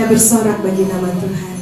Bersorak bagi nama Tuhan.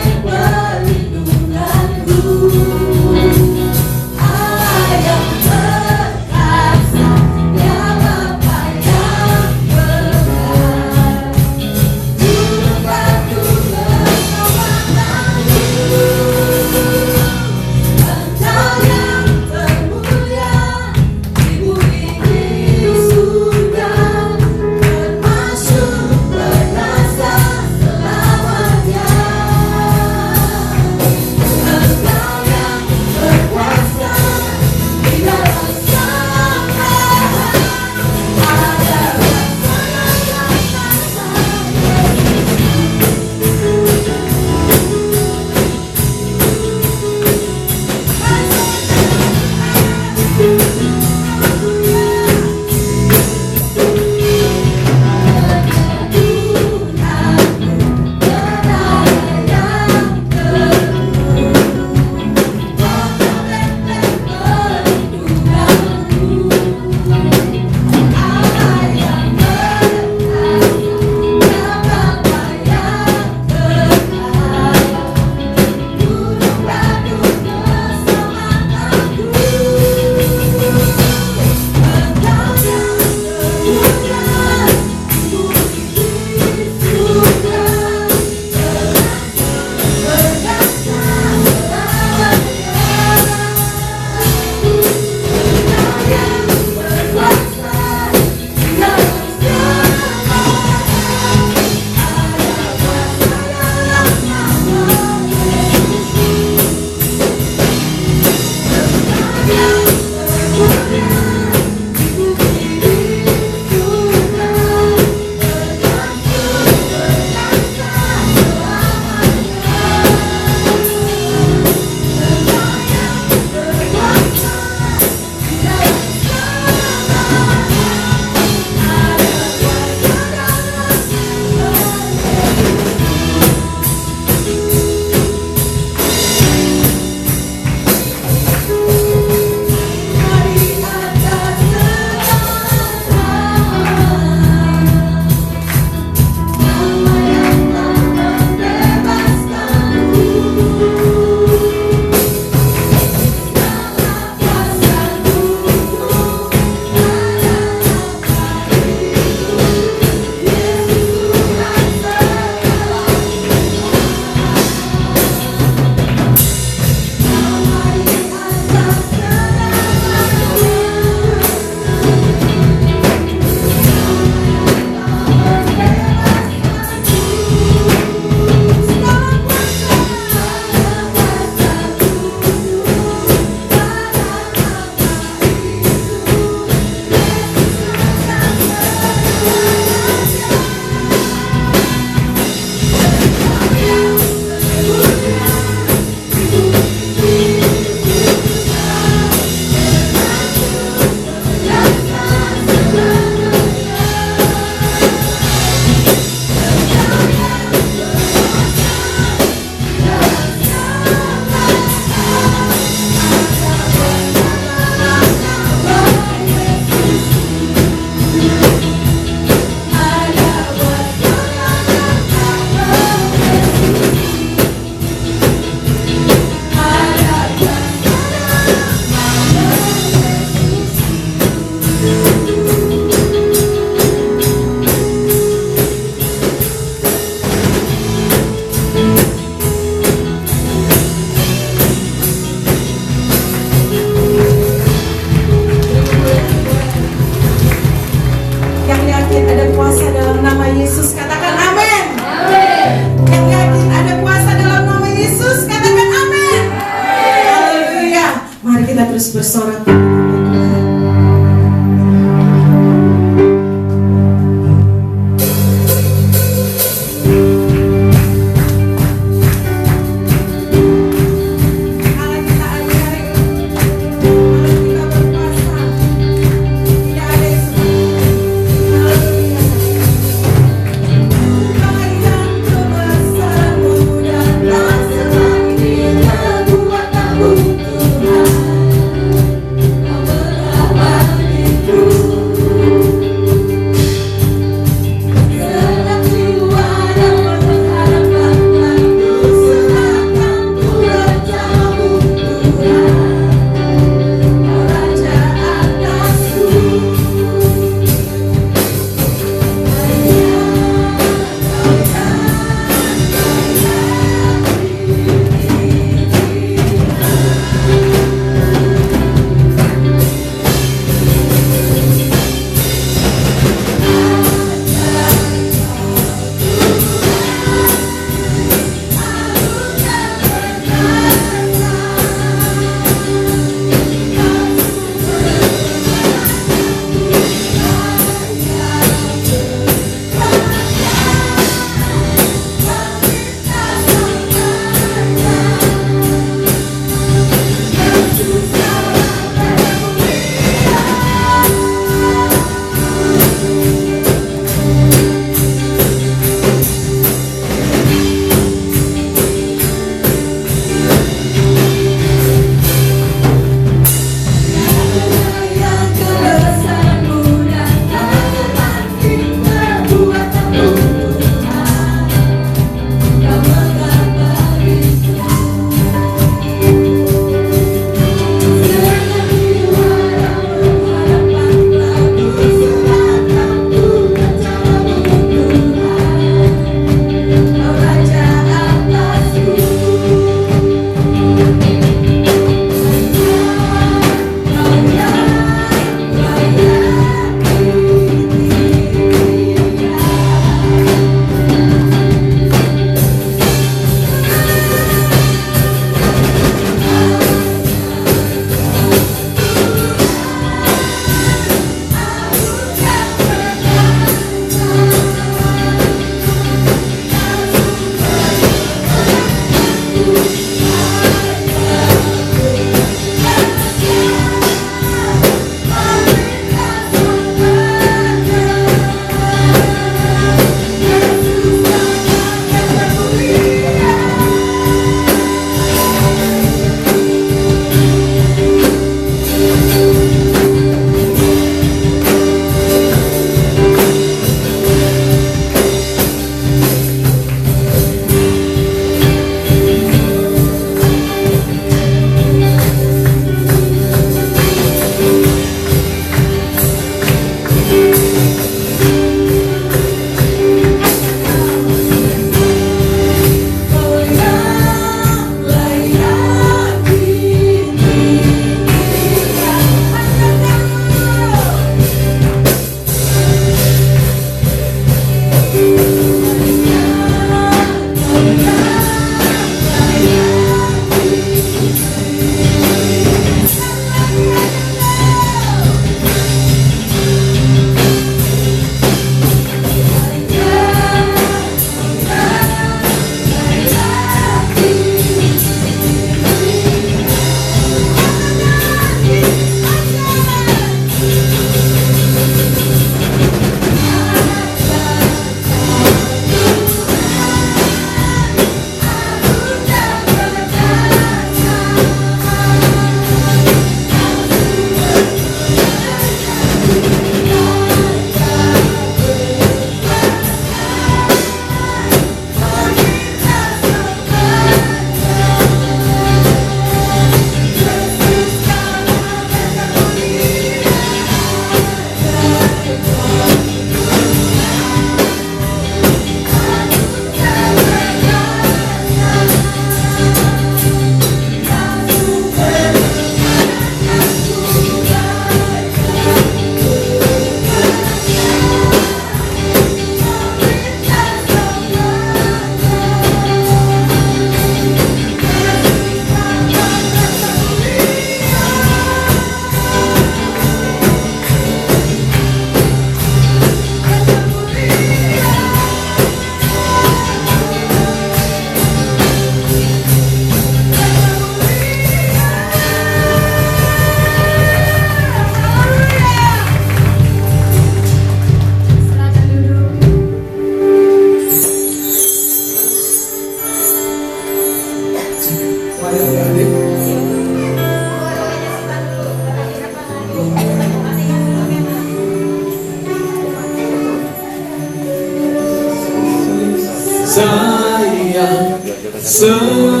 sayang semua,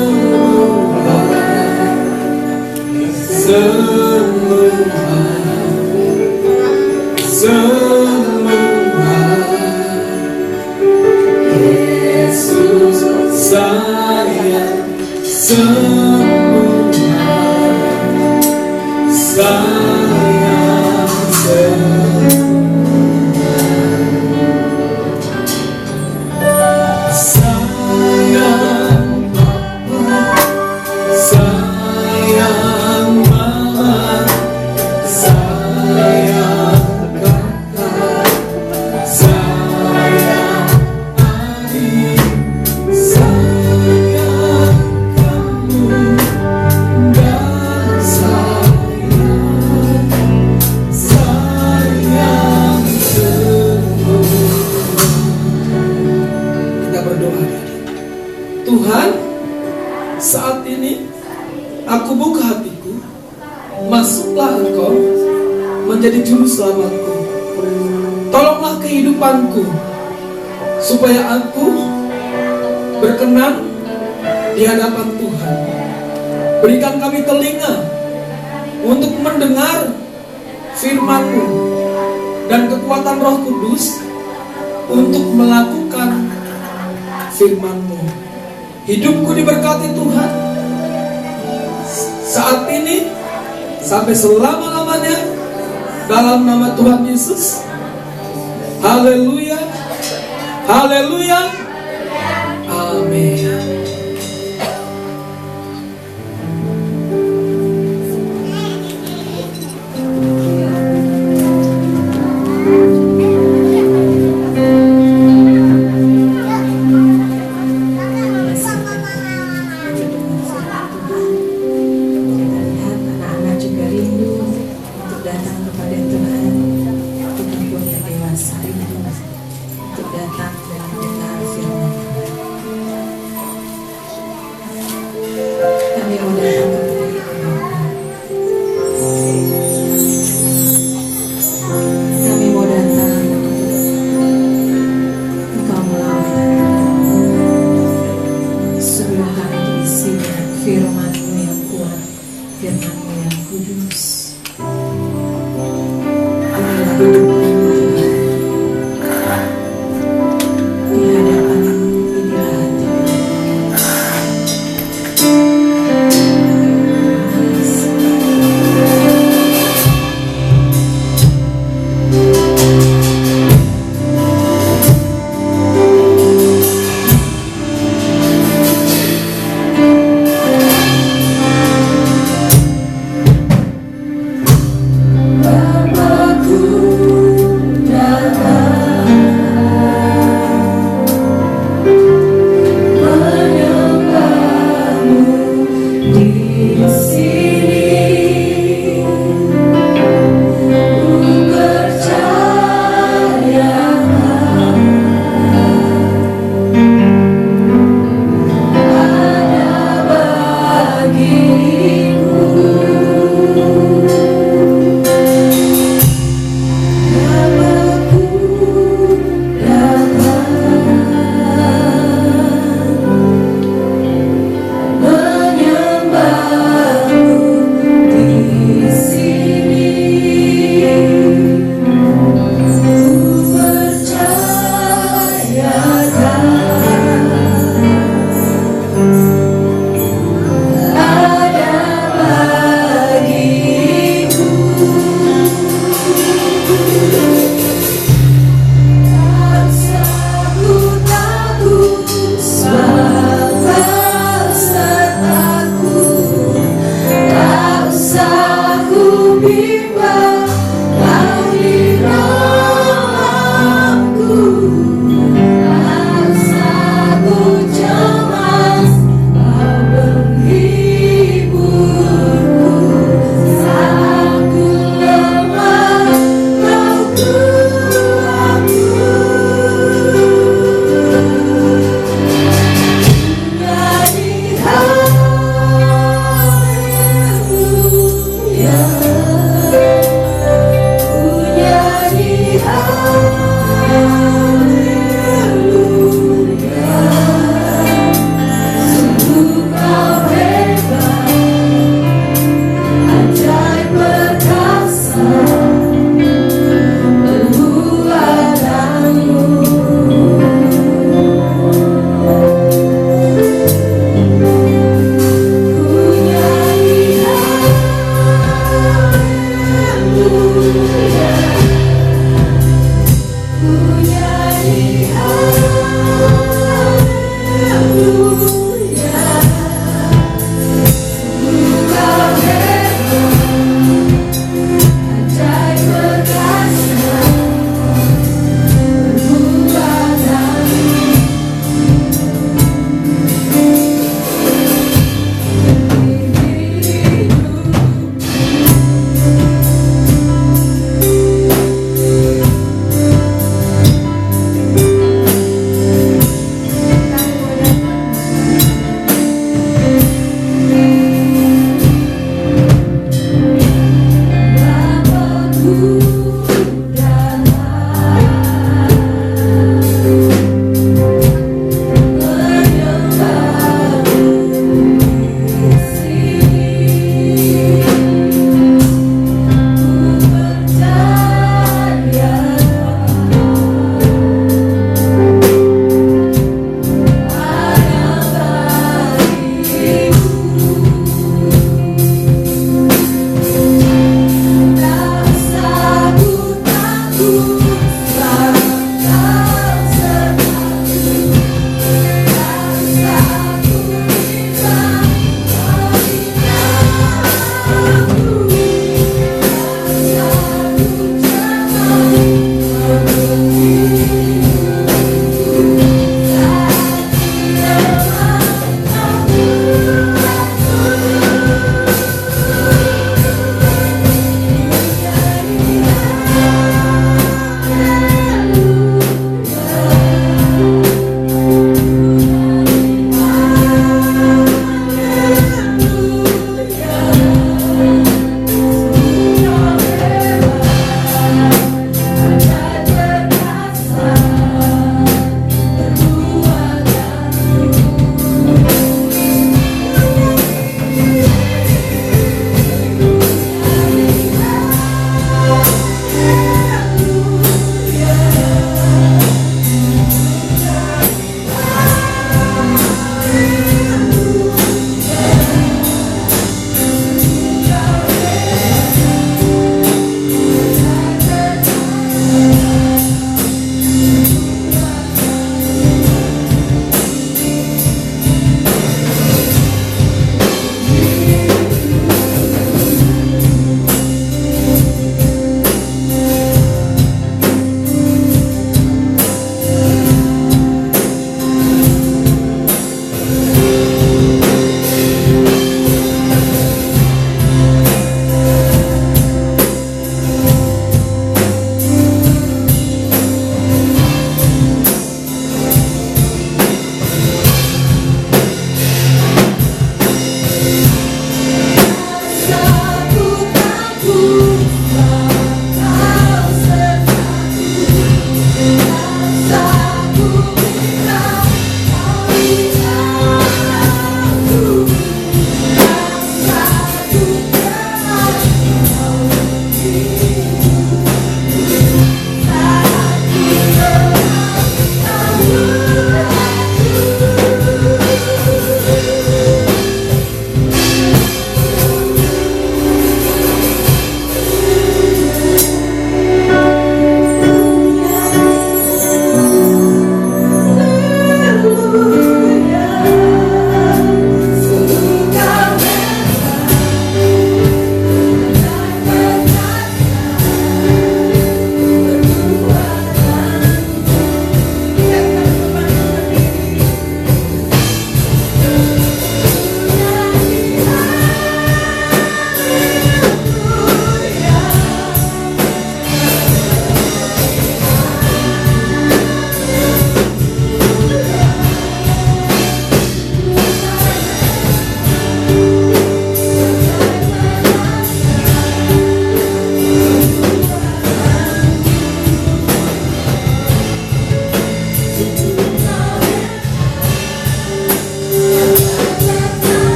semua, semua. Yesus sayang semua, sayang semua, sayang Papa, sayang Mama, sayang Kakak, sayang adik, sayang kamu, dan sayang semua. Kita berdoa. Tuhan, saat ini aku buka hatiku, masuklah Engkau menjadi juru selamatku. Tolonglah kehidupanku supaya aku berkenan di hadapan Tuhan. Berikan kami telinga untuk mendengar firman-Mu dan kekuatan Roh Kudus untuk melakukan firman-Mu. Hidupku diberkati Tuhan saat ini sampai selama-lamanya, dalam nama Tuhan Yesus. Haleluya, haleluya, amin.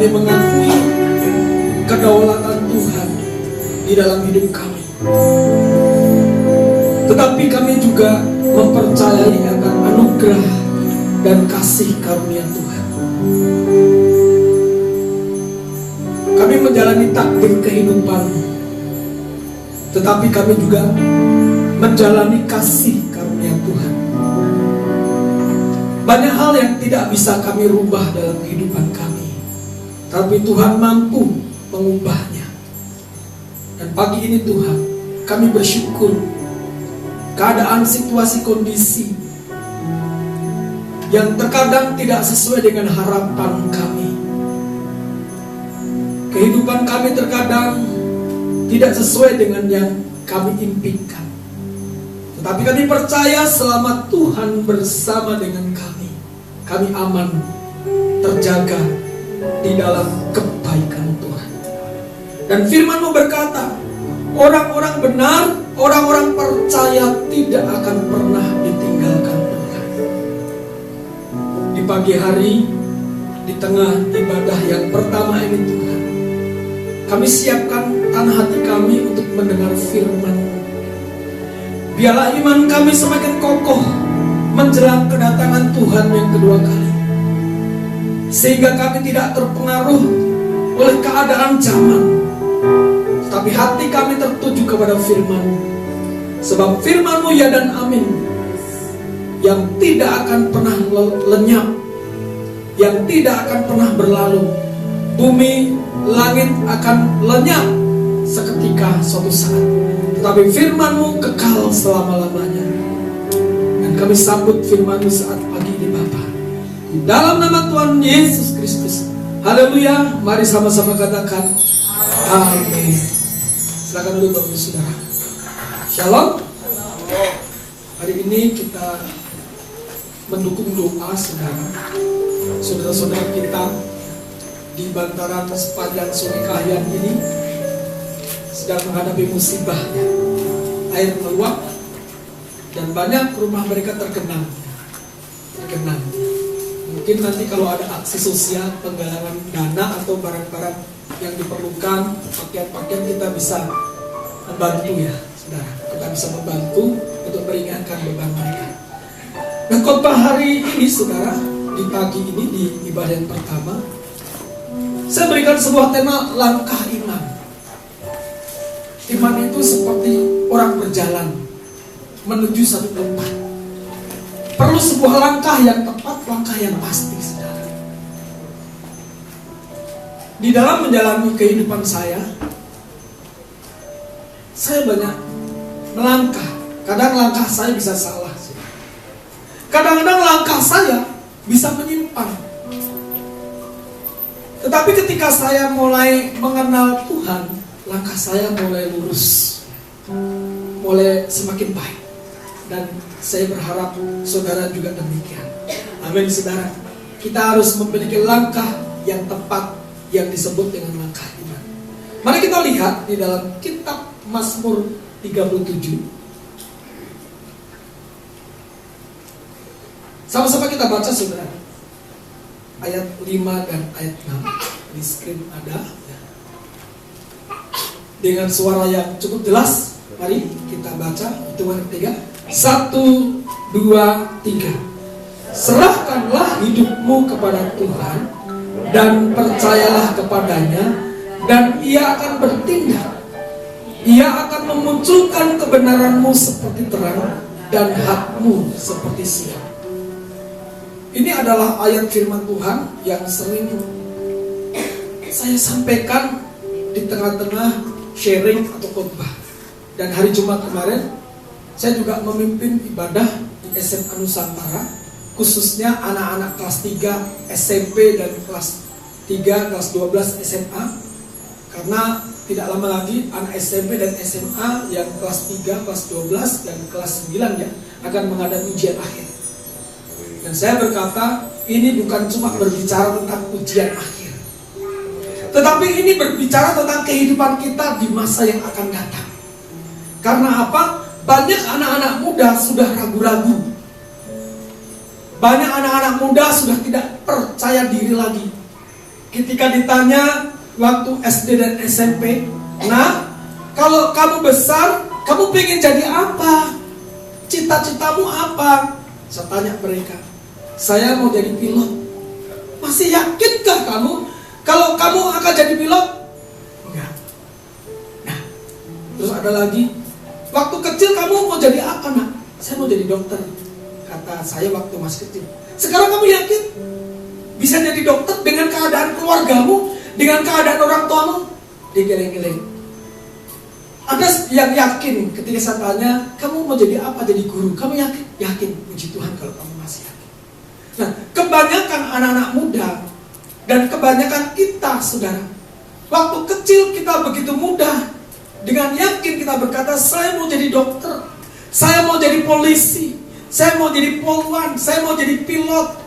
kami mengakui kedaulatan Tuhan di dalam hidup kami. Tetapi kami juga mempercayai akan anugerah dan kasih karunia Tuhan. Kami menjalani takdir kehidupan, tetapi kami juga menjalani kasih karunia Tuhan. Banyak hal yang tidak bisa kami rubah dalam kehidupan kami, tapi Tuhan mampu mengubahnya. Dan pagi ini Tuhan, kami bersyukur keadaan situasi kondisi yang terkadang tidak sesuai dengan harapan kami. Kehidupan kami terkadang tidak sesuai dengan yang kami impikan. Tetapi kami percaya selama Tuhan bersama dengan kami aman, terjaga di dalam kebaikan Tuhan. Dan firman-Mu berkata, orang-orang benar, orang-orang percaya tidak akan pernah ditinggalkan Tuhan. Di pagi hari, di tengah ibadah yang pertama ini Tuhan, kami siapkan tanah hati kami untuk mendengar firman-Mu. Biarlah iman kami semakin kokoh menjelang kedatangan Tuhan yang kedua kali, sehingga kami tidak terpengaruh oleh keadaan zaman, tapi hati kami tertuju kepada firman-Mu. Sebab firman-Mu ya dan amin, yang tidak akan pernah lenyap, yang tidak akan pernah berlalu. Bumi, langit akan lenyap seketika suatu saat, tetapi firman-Mu kekal selama-lamanya. Dan kami sambut firman-Mu saat pagi ini Bapa, di dalam nama Tuhan Yesus Kristus. Haleluya. Mari sama-sama katakan amin. Silakan dulu Bapak Saudara. Shalom. Hari ini kita mendukung doa saudara-saudara kita di bantaran sepanjang Sungai Kahayan ini sedang menghadapi musibah, air meluap, dan banyak rumah mereka tergenang. Mungkin nanti kalau ada aksi sosial penggalangan dana atau barang-barang yang diperlukan, pakaian-pakaian, kita bisa membantu ya saudara. Kita bisa membantu untuk meringankan beban mereka. Nah, khotbah hari ini saudara, di pagi ini di ibadah yang pertama, saya berikan sebuah tema langkah iman. Iman itu seperti orang berjalan menuju satu tempat. Perlu sebuah langkah yang tepat, langkah yang pasti, saudara. Di dalam menjalani kehidupan saya banyak melangkah. Kadang langkah saya bisa salah. Kadang-kadang langkah saya bisa menyimpang. Tetapi ketika saya mulai mengenal Tuhan, langkah saya mulai lurus, mulai semakin baik. Dan saya berharap saudara juga demikian. Amin saudara. Kita harus memiliki langkah yang tepat yang disebut dengan langkah iman. Mari kita lihat di dalam kitab Mazmur 37. Sama-sama kita baca saudara. Ayat 5 dan ayat 6 di screen ada ya. Dengan suara yang cukup jelas, mari kita baca. Hitungan ketiga, 1, 2, 3. Serahkanlah hidupmu kepada Tuhan dan percayalah kepadanya, dan Ia akan bertindak. Ia akan memunculkan kebenaranmu seperti terang dan hakmu seperti siang. Ini adalah ayat firman Tuhan yang sering saya sampaikan di tengah-tengah sharing atau khotbah. Dan hari Jumat kemarin saya juga memimpin ibadah di SMA Nusantara, khususnya anak-anak kelas 3 SMP dan kelas 3, kelas 12 SMA. Karena tidak lama lagi anak SMP dan SMA yang kelas 3, kelas 12 dan kelas 9 ya akan menghadapi ujian akhir. Dan saya berkata, ini bukan cuma berbicara tentang ujian akhir, tetapi ini berbicara tentang kehidupan kita di masa yang akan datang. Karena apa? Banyak anak-anak muda sudah ragu-ragu. Banyak anak-anak muda sudah tidak percaya diri lagi. ketika ditanya waktu SD dan SMP, nah, kalau kamu besar, kamu pengen jadi apa? Cita-citamu apa? Saya tanya mereka, saya mau jadi pilot. Masih yakinkah kamu kalau kamu akan jadi pilot? Enggak. Nah, terus ada lagi, waktu kecil kamu mau jadi apa, nak? Saya mau jadi dokter, kata saya waktu masih kecil. Sekarang kamu yakin bisa jadi dokter dengan keadaan keluargamu, dengan keadaan orang tuamu? Digeleng-geleng. Ada yang yakin ketika saya tanya, kamu mau jadi apa? Jadi guru. Kamu yakin? Yakin. Puji Tuhan kalau kamu masih yakin. Nah, kebanyakan anak-anak muda dan kebanyakan kita, saudara, waktu kecil kita begitu mudah, dengan yakin kita berkata, saya mau jadi dokter, saya mau jadi polisi, saya mau jadi polwan, saya mau jadi pilot.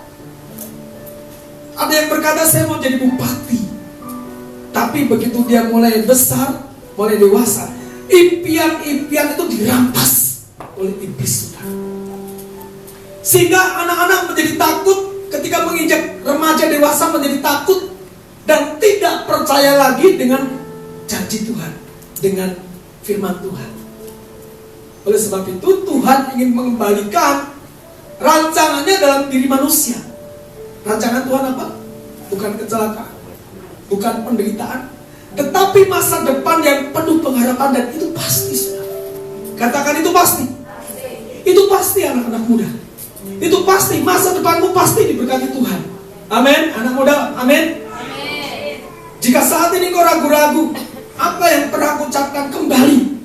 Ada yang berkata, saya mau jadi bupati. Tapi begitu dia mulai besar, mulai dewasa, impian-impian itu dirampas oleh iblis, saudara. Sehingga anak-anak menjadi takut ketika menginjak remaja dewasa, menjadi takut dan tidak percaya lagi dengan janji Tuhan, dengan firman Tuhan. Oleh sebab itu Tuhan ingin mengembalikan rancangannya dalam diri manusia. Rancangan Tuhan apa? Bukan kecelakaan, bukan penderitaan, tetapi masa depan yang penuh pengharapan, dan itu pasti, saudara. Katakan itu pasti. Itu pasti, anak-anak muda. Itu pasti, masa depanmu pasti diberkati Tuhan. Amin, anak muda, amin. Jika saat ini kau ragu-ragu, apa yang pernah aku ucapkan,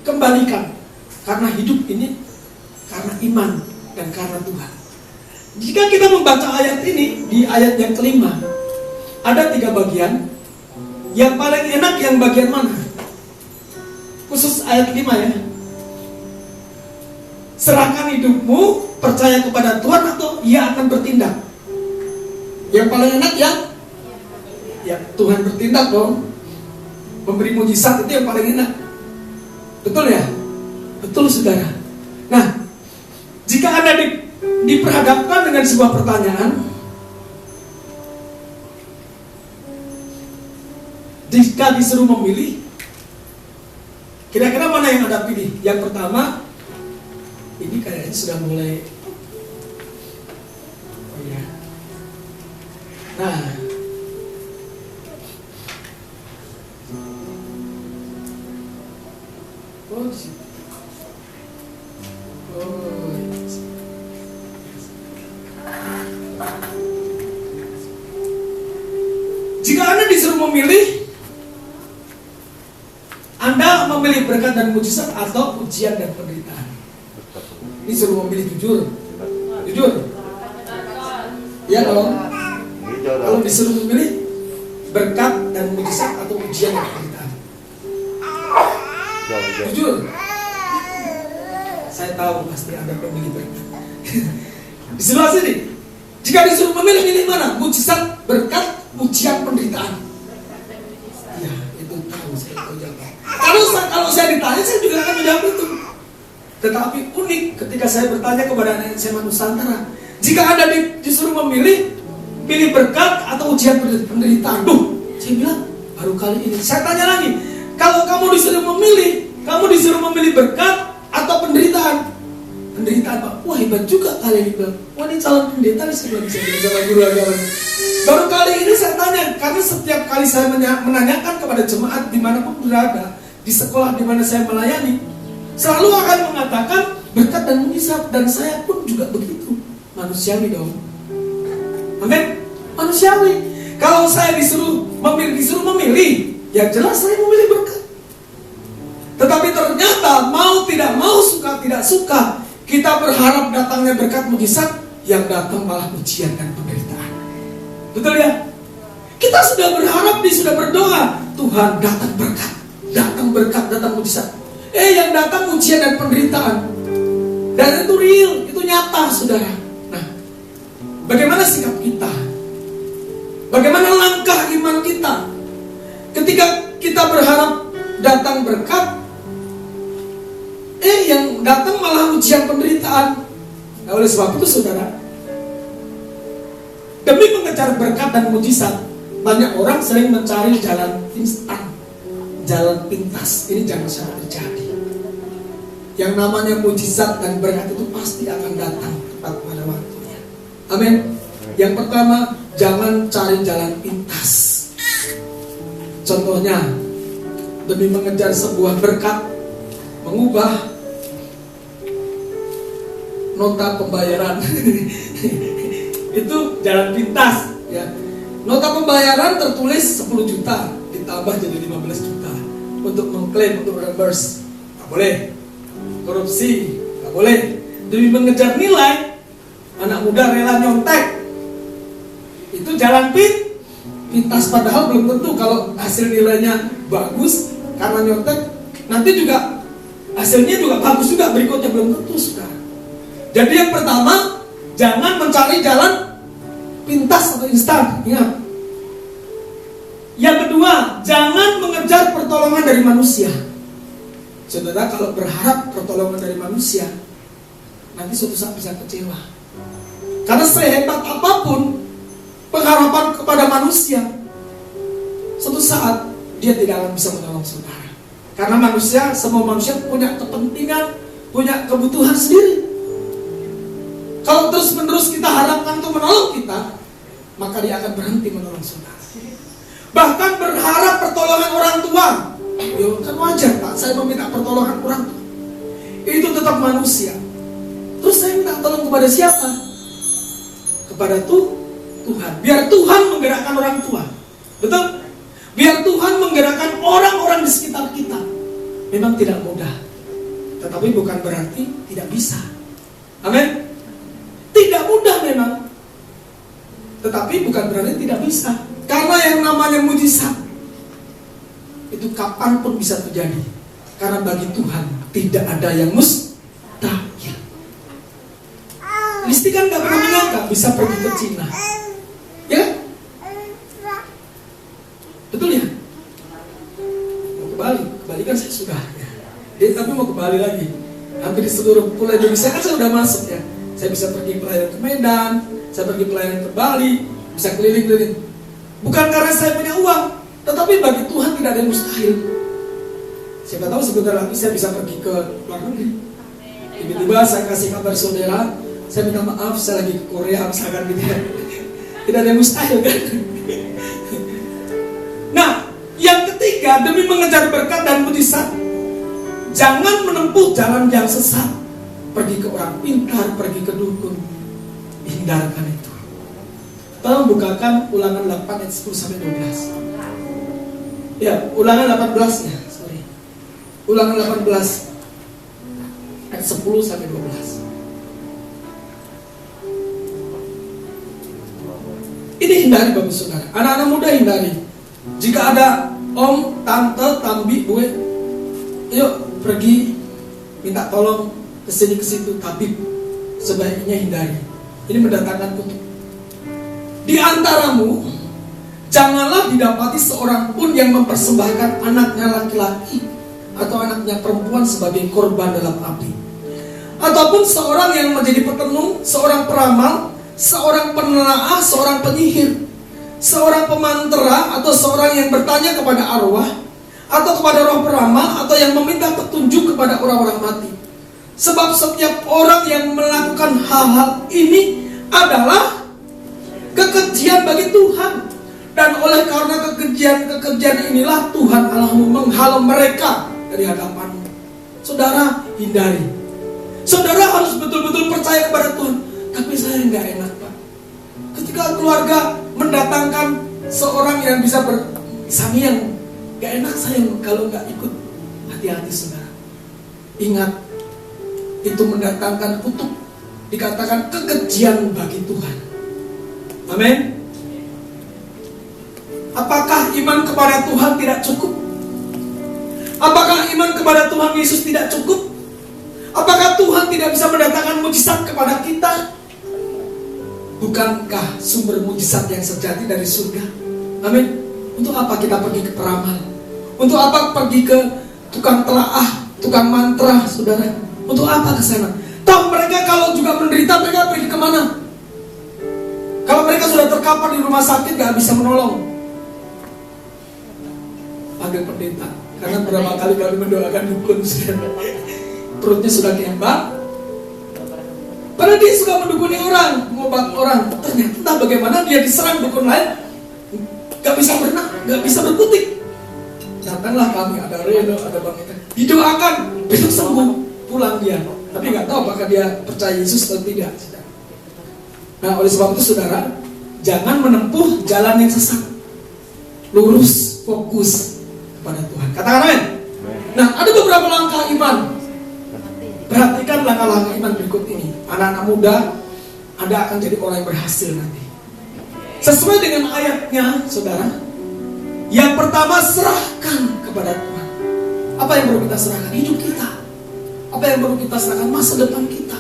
kembalikan. Karena hidup ini karena iman dan karena Tuhan. Jika kita membaca ayat ini, di ayat yang kelima, ada 3 bagian. Yang paling enak yang bagian mana? Khusus ayat 5 ya. Serahkan hidupmu, percaya kepada Tuhan, atau Ia akan bertindak. Yang paling enak ya Tuhan bertindak dong. Memberi mujizat itu yang paling enak. Betul ya? Betul, saudara. Nah, jika Anda diperhadapkan dengan sebuah pertanyaan, jika disuruh memilih, kira-kira mana yang Anda pilih? Yang pertama, ini kayaknya sudah mulai. Oh ya. Nah, oh di situ. Oh. Jika Anda disuruh memilih, Anda memilih berkat dan mujizat atau ujian dan penderitaan? Disuruh memilih jujur. Ya dong. Kalau disuruh memilih berkat dan mujizat atau ujian dan penderitaan? Jujur. Saya tahu pasti Anda memilih berkat. Di sebelah sini, jika disuruh memilih, pilih mana? Mujizat, berkat, ujian, penderitaan? Ya, itu tahu saya tahu jawab. Kalau saya ditanya, saya juga akan menjawab itu. Tetapi unik ketika saya bertanya kepada anak SMA Nusantara, jika Anda disuruh memilih, pilih berkat atau ujian penderitaan? Saya bilang, baru kali ini. Saya tanya lagi, kalau kamu disuruh memilih berkat atau penderitaan? Penderitaan, Pak. Wah, hebat juga kalian bilang. Wah, ini calon pendeta nih, saya bisa bilang sama guru agama. Baru kali ini saya tanya, karena setiap kali saya menanyakan kepada jemaat dimanapun berada, di sekolah di mana saya melayani, selalu akan mengatakan berkat dan mujizat, dan saya pun juga begitu. Manusiawi dong. Amin. Manusiawi. Kalau saya disuruh memilih, ya jelas saya memilih berkat. Tetapi ternyata mau tidak mau, suka tidak suka, kita berharap datangnya berkat mujizat, yang datang malah ujian dan penderitaan. Betul ya? Kita sudah berharap, sudah berdoa, Tuhan datang berkat, datang mujizat. Yang datang ujian dan penderitaan. Dan itu real, itu nyata, saudara. Nah, bagaimana sikap kita? Bagaimana langkah iman kita? Ketika kita berharap datang berkat, yang datang malah ujian penderitaan. Nah, oleh sebab itu, saudara, demi mengejar berkat dan mujizat, banyak orang sering mencari jalan instan, jalan pintas. Ini jangan sampai terjadi. Yang namanya mujizat dan berkat itu pasti akan datang tepat pada waktunya. Amin. Yang pertama, jangan cari jalan pintas. Contohnya, demi mengejar sebuah berkat, mengubah nota pembayaran. Itu jalan pintas, ya. Nota pembayaran tertulis 10 juta ditambah jadi 15 juta untuk mengklaim, untuk reimburse. Nggak boleh. Korupsi nggak boleh. Demi mengejar nilai, anak muda rela nyontek. Itu jalan pintas, padahal belum tentu kalau hasil nilainya bagus karena nyontek, nanti juga hasilnya juga bagus juga, berikutnya belum tentu, saudara. Jadi yang pertama, jangan mencari jalan pintas atau instan. Ingat. Yang kedua, jangan mengejar pertolongan dari manusia. Saudara, kalau berharap pertolongan dari manusia, nanti suatu saat bisa kecewa. Karena sehebat apapun pengharapan kepada manusia, suatu saat dia tidak akan bisa menolong saudara. Karena manusia, semua manusia punya kepentingan, punya kebutuhan sendiri. Kalau terus-menerus kita harapkan untuk menolong kita, maka dia akan berhenti menolong saudara. Bahkan berharap pertolongan orang tua, yo kan wajar Pak, saya meminta pertolongan orang tua. Itu tetap manusia. Terus saya minta tolong kepada siapa? Kepada Tuhan. Biar Tuhan menggerakkan orang tua. Betul? Biar Tuhan menggerakkan orang-orang di sekitar kita. Memang tidak mudah, tetapi bukan berarti tidak bisa. Amin. Tidak mudah memang, tetapi bukan berarti tidak bisa. Karena yang namanya mujizat itu kapanpun bisa terjadi. Karena bagi Tuhan tidak ada yang mustahil. Listi kan gak pernah menyangka bisa pergi ke Cina, ya? Betul ya? Mau ke Bali kan saya sudah, ya. Tapi mau ke Bali lagi. Hampir di seluruh pulau Indonesia kan saya sudah masuk, ya. Saya bisa pergi pelayanan ke Medan, saya pergi pelayanan ke Bali, bisa keliling-keliling. Bukan karena saya punya uang, tetapi bagi Tuhan tidak ada yang mustahil. Siapa tahu sebentar lagi saya bisa pergi ke luar negeri. Tiba-tiba saya kasih kabar saudara, saya minta maaf, saya lagi ke Korea, misalkan gitu ya. Tidak ada yang mustahil kan? Nah, yang ketiga, demi mengejar berkat dan mujizat, jangan menempuh jalan yang sesat. Pergi ke orang pintar, pergi ke dukun. Hindarkan itu. Tolong bukakan Ulangan 8 ayat 10 sampai 12. Ya, Ulangan 18 ya, sorry. Ulangan 18 ayat 10 sampai 12. Ini hindari Bapak Saudara. Anak-anak muda hindari. Jika ada om, tante, tambi, gue, yuk pergi minta tolong kesini kesitu, tapi sebaiknya hindari. Ini mendatangkan kutuk. Di antaramu janganlah didapati seorang pun yang mempersembahkan anaknya laki-laki atau anaknya perempuan sebagai korban dalam api, ataupun seorang yang menjadi petenung, seorang peramal, seorang penelaah, seorang penyihir, seorang pemantera, atau seorang yang bertanya kepada arwah, atau kepada roh peramal, atau yang meminta petunjuk kepada orang-orang mati. Sebab setiap orang yang melakukan hal-hal ini adalah kekejian bagi Tuhan. Dan oleh karena kekejian inilah Tuhan Allahmu menghalau mereka dari hadapanmu. Saudara, hindari. Saudara harus betul-betul percaya kepada Tuhan. Tapi saya nggak enak Pak. Ketika keluarga mendatangkan seorang yang bisa bersangiang, nggak enak saya kalau nggak ikut. Hati-hati saudara. Ingat, itu mendatangkan kutuk. Dikatakan kekejian bagi Tuhan. Amin. Apakah iman kepada Tuhan tidak cukup? Apakah iman kepada Tuhan Yesus tidak cukup? Apakah Tuhan tidak bisa mendatangkan mujizat kepada kita? Bukankah sumber mujizat yang sejati dari surga? Amin. Untuk apa kita pergi ke peramal? Untuk apa pergi ke tukang telaah, tukang mantra, saudara? Untuk apa ke sana? Tahu mereka kalau juga menderita, mereka pergi kemana? Kalau mereka sudah terkapar di rumah sakit, gak bisa menolong. ada pendeta. Karena berapa kali kami mendoakan dukun, perutnya sudah kembang. Padahal dia suka mendukuni orang, ngobat orang. Ternyata entah bagaimana dia diserang dukun lain, gak bisa berenang, gak bisa berkutik. Datanglah kami, ada Reno, ada Bang Eka, didoakan, besok sembuh, pulang dia. Tapi gak tahu apakah dia percaya Yesus atau tidak. Nah, oleh sebab itu saudara, jangan menempuh jalan yang sesat. Lurus, fokus kepada Tuhan. Katakan amin. Nah, ada beberapa langkah iman. Perhatikan langkah-langkah iman berikut ini. Anak-anak muda, Anda akan jadi orang yang berhasil nanti. Sesuai dengan ayatnya, saudara. Yang pertama, serahkan kepada Tuhan. Apa yang perlu kita serahkan? Hidup kita. Apa yang perlu kita serahkan? Masa depan kita.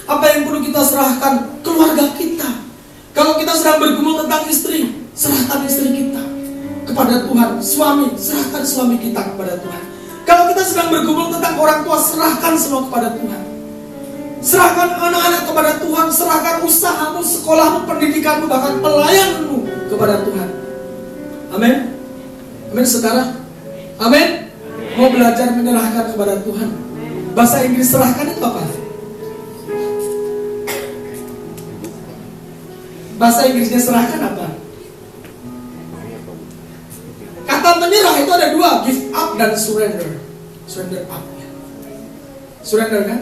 Apa yang perlu kita serahkan? Keluarga kita. Kalau kita sedang bergumul tentang istri, serahkan istri kita kepada Tuhan. Suami, serahkan suami kita kepada Tuhan. Kalau kita sedang bergumul tentang orang tua, serahkan semua kepada Tuhan. Serahkan anak-anak kepada Tuhan. Serahkan usahamu, sekolahmu, pendidikanmu, bahkan pelayananmu kepada Tuhan. Amin. Amin, saudara. Amin. Mau belajar menyerahkan kepada Tuhan. Bahasa Inggris serahkan itu apa? Bahasa Inggrisnya serahkan apa? Kata menyerah itu ada dua, give up dan surrender. Surrender up. Surrender kan?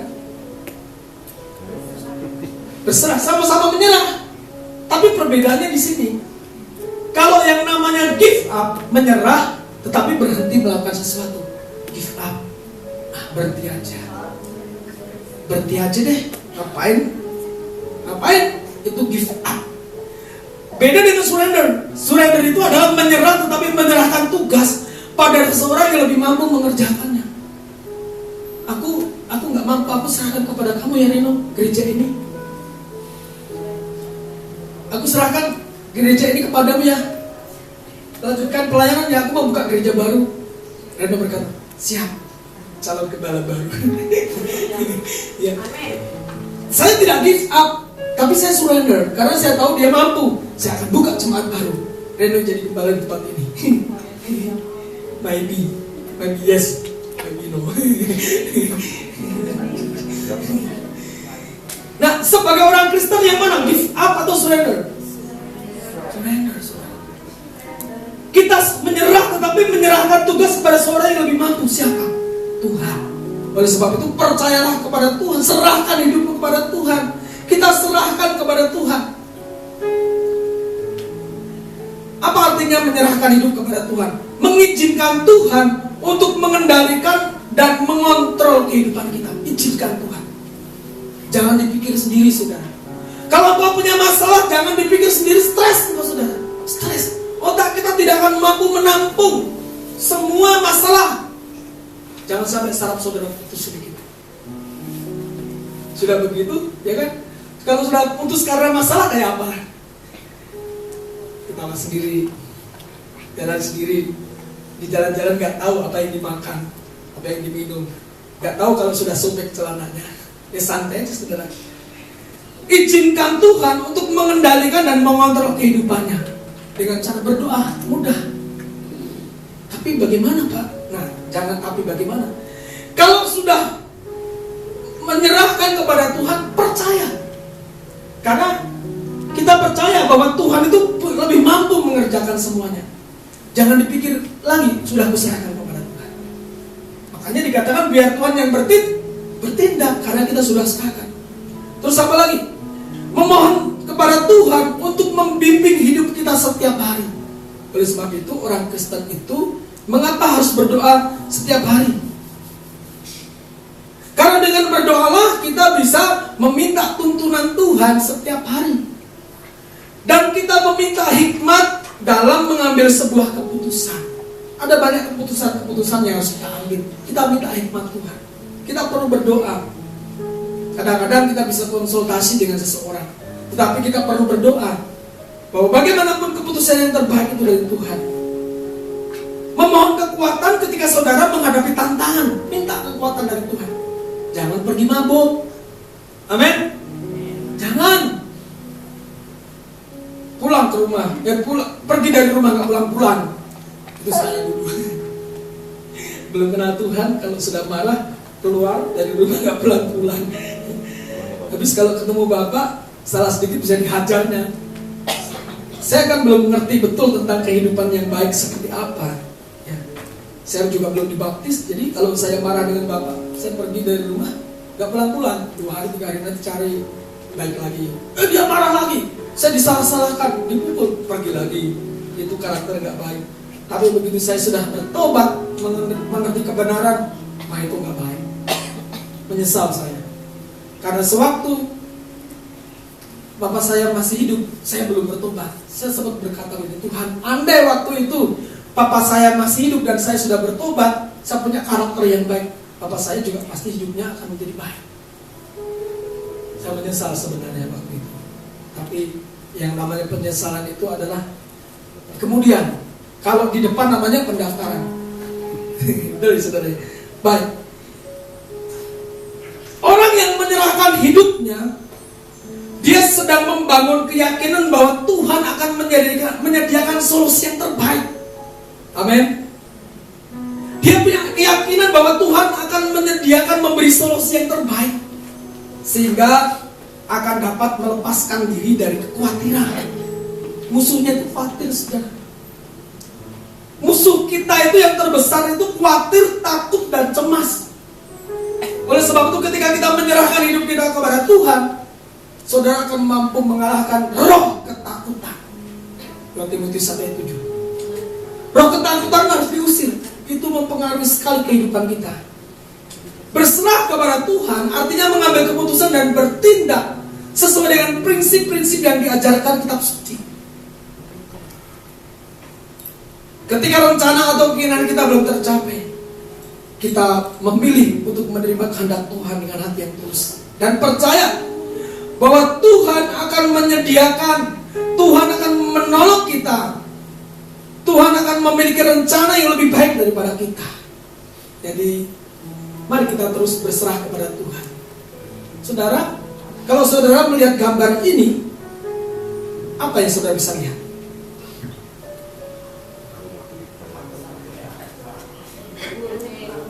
Berserah, sama-sama menyerah. Tapi perbedaannya di sini. Kalau yang namanya give up, menyerah, tetapi berhenti melakukan sesuatu. Give up, berhenti aja. Berhenti aja deh. Ngapain? Itu give up. Beda dengan surrender. Surrender itu adalah menyerah, tetapi menyerahkan tugas pada seseorang yang lebih mampu mengerjakannya. Aku nggak mampu, aku serahkan kepada kamu ya Reno, gereja ini. Aku serahkan gereja ini kepadamu ya. Lanjutkan pelayanan ya, aku mau buka gereja baru. Reno berkata, siap, calon gembala baru. Ya. Saya tidak give up, tapi saya surrender, karena saya tahu dia mampu. Saya akan buka jemaat baru. Reno jadi gembala di tempat ini. Maybe yes, maybe no. Nah, sebagai orang Kristen yang mana? Give up atau surrender? Surrender. Kita menyerah, tetapi menyerahkan tugas kepada seorang yang lebih mampu. Siapa? Tuhan. Oleh sebab itu percayalah kepada Tuhan. Serahkan hidupmu kepada Tuhan. Kita serahkan kepada Tuhan. Apa artinya menyerahkan hidup kepada Tuhan? Mengizinkan Tuhan untuk mengendalikan dan mengontrol kehidupan kita. Izinkan Tuhan. Jangan dipikir sendiri, saudara. Kalau kau punya masalah, jangan dipikir sendiri. Stres, saudara. Stres. Otak kita tidak akan mampu menampung semua masalah. Jangan sampai saraf saudara putus sedikit. Sudah begitu, ya kan? Kalau sudah putus karena masalah kayak apa? Ketawa sendiri, jalan sendiri, di jalan-jalan gak tahu apa yang dimakan, apa yang diminum, gak tahu kalau sudah sobek celananya. Ya santai aja saudara. Izinkan Tuhan untuk mengendalikan dan mengontrol kehidupannya dengan cara berdoa, mudah. Tapi bagaimana Pak? Nah, jangan tapi bagaimana. Kalau sudah menyerahkan kepada Tuhan, percaya. Karena kita percaya bahwa Tuhan itu lebih mampu mengerjakan semuanya. Jangan dipikir lagi, sudah kuserahkan kepada Tuhan. Makanya dikatakan biar Tuhan yang bertindak, karena kita sudah serahkan. Terus apa lagi? Memohon kepada Tuhan untuk membimbing hidup kita setiap hari. Oleh sebab itu orang Kristen itu mengapa harus berdoa setiap hari? Karena dengan berdoalah kita bisa meminta tuntunan Tuhan setiap hari. Dan kita meminta hikmat dalam mengambil sebuah keputusan. Ada banyak keputusan yang harus kita ambil. Kita minta hikmat Tuhan. Kita perlu berdoa. Kadang-kadang kita bisa konsultasi dengan seseorang, tetapi kita perlu berdoa bahwa bagaimanapun keputusan yang terbaik itu dari Tuhan. Memohon kekuatan ketika saudara menghadapi tantangan, minta kekuatan dari Tuhan. Jangan pergi mabuk. Amin. Jangan pulang ke rumah, pergi dari rumah gak pulang-pulang. Itu saya dulu. belum kenal Tuhan, kalau sudah marah keluar dari rumah nggak pulang-pulang. Habis kalau ketemu Bapak salah sedikit bisa dihajarnya. Saya kan belum mengerti betul tentang kehidupan yang baik seperti apa. Ya. Saya juga belum dibaptis, jadi kalau saya marah dengan Bapak, saya pergi dari rumah nggak pulang-pulang, 2 hari 3 hari nanti cari baik lagi. Dia marah lagi, saya disalah-salahkan, dipukul, pergi lagi. Itu karakter nggak baik. Tapi begitu saya sudah bertobat, mengerti kebenaran, mah itu nggak baik. Menyesal saya. Karena sewaktu Bapak saya masih hidup, saya belum bertobat. Saya sempat berkata begini, Tuhan, andai waktu itu Papa saya masih hidup dan saya sudah bertobat, saya punya karakter yang baik, Papa saya juga pasti hidupnya akan menjadi baik. Saya menyesal sebenarnya waktu itu. Tapi yang namanya penyesalan itu adalah kemudian, kalau di depan namanya pendaftaran. Betul, saudara. Baik. Orang yang menyerahkan hidupnya, dia sedang membangun keyakinan bahwa Tuhan akan menyediakan solusi yang terbaik. Amin. Dia punya keyakinan bahwa Tuhan akan memberi solusi yang terbaik, sehingga akan dapat melepaskan diri dari kekhawatiran. Musuhnya itu khawatir, saudara. Musuh kita itu yang terbesar itu khawatir, takut, dan cemas. Oleh sebab itu ketika kita menyerahkan hidup kita kepada Tuhan, saudara akan mampu mengalahkan roh ketakutan. 2 Timotius 1:7. Roh ketakutan harus diusir. Itu mempengaruhi sekali kehidupan kita. Berserah kepada Tuhan artinya mengambil keputusan dan bertindak sesuai dengan prinsip-prinsip yang diajarkan kitab suci. Ketika rencana atau keinginan kita belum tercapai, kita memilih untuk menerima kehendak Tuhan dengan hati yang tulus dan percaya bahwa Tuhan akan menyediakan, Tuhan akan menolong kita, Tuhan akan memiliki rencana yang lebih baik daripada kita. Jadi mari kita terus berserah kepada Tuhan. Saudara, kalau saudara melihat gambar ini, apa yang saudara bisa lihat?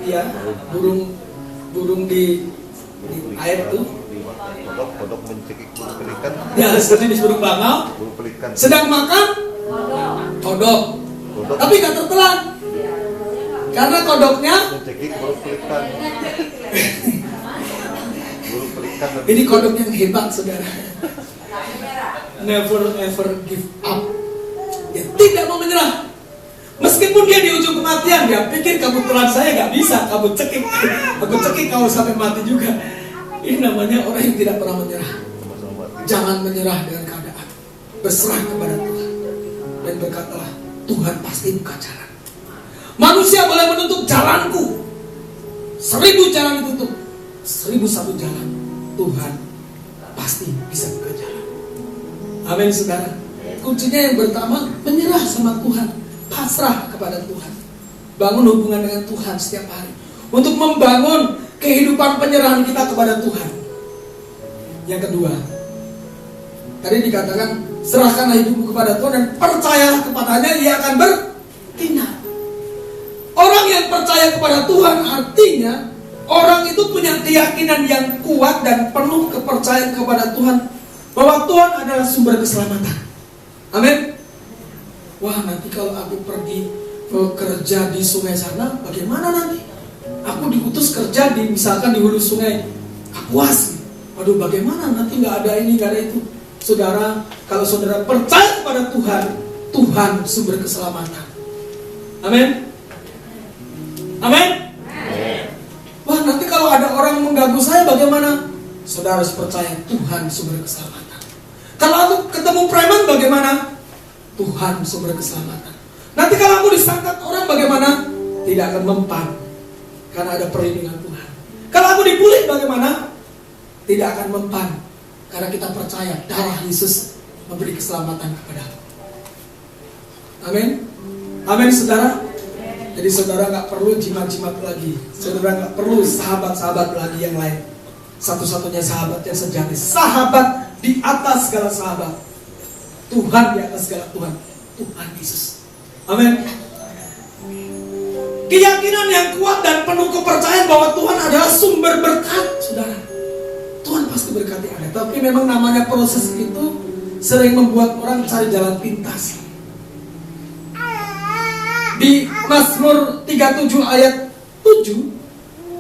Ya, burung di air itu. Kodok mencekik burung pelikan. Ya, sejenis burung bangau. Burung pelikan. Sedang makan kodok. Tapi gak tertelan. Karena kodoknya Mencekik burung pelikan. Burung pelikan. ini kodok yang hebat, saudara. Never ever give up. Dia tidak mau menyerah. Meskipun dia di ujung kematian, dia pikir kamu telan saya gak bisa, kamu cekik. Aku cekik kamu sampai mati juga. Ini namanya orang yang tidak pernah menyerah. Jangan menyerah dengan keadaan. Berserah kepada Tuhan. Dan berkatalah, Tuhan pasti buka jalan. Manusia boleh menutup jalanku. 1000 jalan ditutup, 1001 jalan Tuhan pasti bisa buka jalan. Amin, saudara. Kuncinya yang pertama, menyerah sama Tuhan. Pasrah kepada Tuhan. Bangun hubungan dengan Tuhan setiap hari untuk membangun kehidupan penyerahan kita kepada Tuhan. Yang kedua, tadi dikatakan serahkanlah hidupmu kepada Tuhan dan percayalah kepadanya, Ia akan bertindak. Orang yang percaya kepada Tuhan artinya orang itu punya keyakinan yang kuat dan penuh kepercayaan kepada Tuhan bahwa Tuhan adalah sumber keselamatan. Amin. Wah, nanti kalau aku pergi kerja di sungai sana, bagaimana nanti? Aku diutus kerja di misalkan di hulu sungai Kapuas. Waduh, bagaimana nanti nggak ada ini, nggak ada itu. Saudara, kalau saudara percaya kepada Tuhan, Tuhan sumber keselamatan. Amin. Amin. Wah, nanti kalau ada orang mengganggu saya, bagaimana? Saudara harus percaya Tuhan sumber keselamatan. Kalau aku ketemu preman, bagaimana? Tuhan sumber keselamatan. Nanti kalau aku disangkat orang, bagaimana? Tidak akan mempan, karena ada perlindungan Tuhan. Kalau aku dibully, bagaimana? Tidak akan mempan, karena kita percaya darah Yesus memberi keselamatan kepada aku. Amin. Amin, saudara. Jadi saudara gak perlu jimat-jimat lagi. Saudara gak perlu sahabat-sahabat lagi yang lain. Satu-satunya sahabat yang sejati, sahabat di atas segala sahabat, Tuhan di atas segala Tuhan, Tuhan Yesus. Amin. Keyakinan yang kuat dan penuh kepercayaan bahwa Tuhan adalah sumber berkat, saudara. Tuhan pasti berkati Anda. Tapi memang namanya proses itu sering membuat orang cari jalan pintas. Di Mazmur 37 ayat 7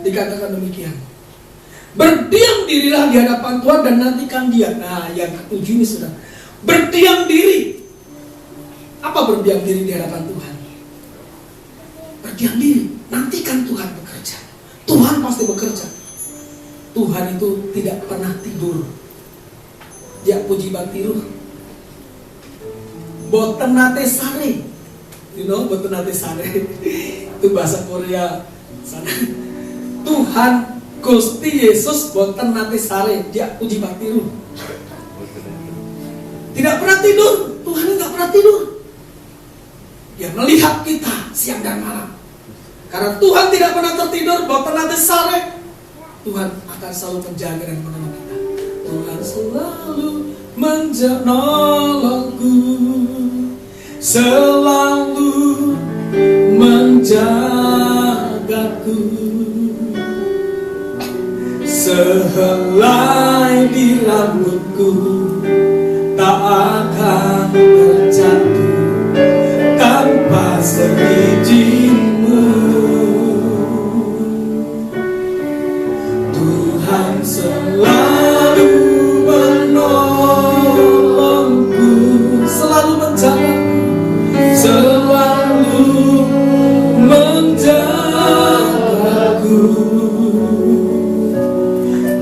dikatakan demikian. Berdiam dirilah di hadapan Tuhan dan nantikan Dia. Nah, yang ketujuh ini sudah berdiam diri. Apa berdiam diri di hadapan Tuhan? Berdiam diri, nantikan Tuhan bekerja. Tuhan pasti bekerja. Tuhan itu tidak pernah tidur. Dia puji batiru. Boten nate sare. You know, boten nate sare. Itu bahasa Korea sana. Tuhan Gusti Yesus boten nate sare. Dia puji batiru. Tidak pernah tidur. Tuhan tidak pernah tidur. Dia melihat kita siang dan malam. Karena Tuhan tidak pernah tertidur, boten nate sare. Tuhan akan selalu menjaga dan menolong kita. Tuhan selalu menolongku, selalu menjagaku. Sehelai di rambutku tak akan terjatuh tanpa seizinmu. Tuhan selalu menolongku, selalu menjagaku, selalu menjagaku.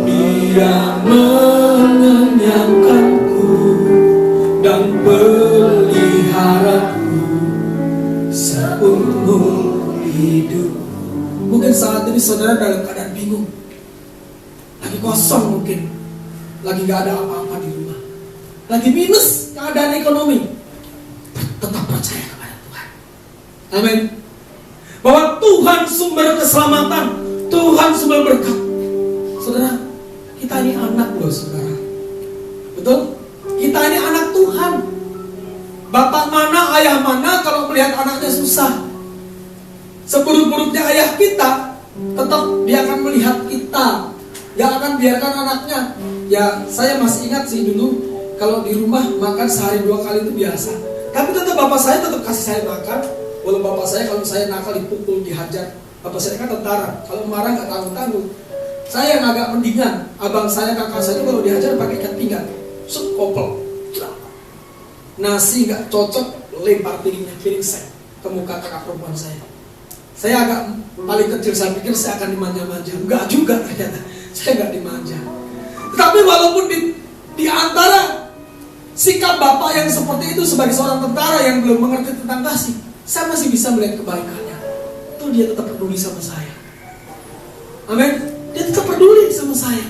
Dia mengenyangkanku dan peliharaku seumur hidup. Mungkin saat ini saudara dalam keadaan bingung, lagi kosong mungkin, lagi gak ada apa-apa di rumah, lagi minus keadaan ekonomi. Tetap percaya kepada Tuhan. Amin. Bahwa Tuhan sumber keselamatan, Tuhan sumber berkat. Saudara, kita ini anak loh saudara. Betul? Kita ini anak Tuhan. Bapak mana, ayah mana kalau melihat anaknya susah? Seburuk-buruknya ayah kita, tetap dia akan melihat kita. Dia akan biarkan anaknya. Ya saya masih ingat sih dulu, kalau di rumah makan sehari 2 kali itu biasa. Tapi tetap bapak saya tetap kasih saya makan. Walau bapak saya kalau saya nakal dipukul, dihajar. Bapak saya kan tentara, kalau marah gak tanggung-tanggung. Saya yang agak mendingan. Abang saya, kakak saya kalau dihajar pakai ikat pinggang, kopel. Nasi gak cocok, lempar piring set ke muka kakak perempuan saya. Saya agak paling kecil, saya pikir saya akan dimanja-manja. Enggak juga ternyata, saya gak dimanja. Tetapi walaupun di antara sikap bapak yang seperti itu sebagai seorang tentara yang belum mengerti tentang kasih, saya masih bisa melihat kebaikannya. Itu dia tetap peduli sama saya. Amin. Dia tetap peduli sama saya.